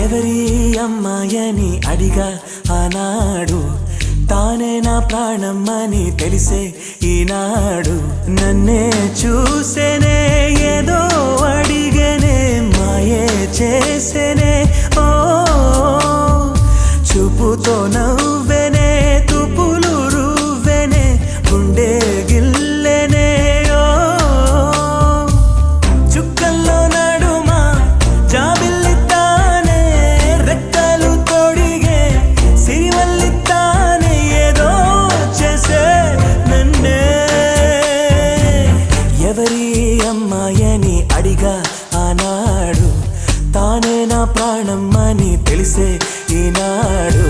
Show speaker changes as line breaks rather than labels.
ఎవరి అమ్మాయని అడిగా ఆనాడు తానే నా ప్రాణమ్మని తెలిసే ఈనాడు నన్నే చూసేనే ఏదో అడిగనే మాయే చేసేనే ఓ చూపుతో నవ్వెనే తుపులు రువ్వెనే గుండె గిల్లెనే ఓ చుక్కల్లో నడుమా జాబిల్లితానే రెక్కలు తొడిగే సిరివల్లితానే ఏదో చేసే నన్నే ఎవరి అమ్మాయని అడిగా ఆనాడు తానే నా ప్రాణమ్మని తెలిసే ఈనాడు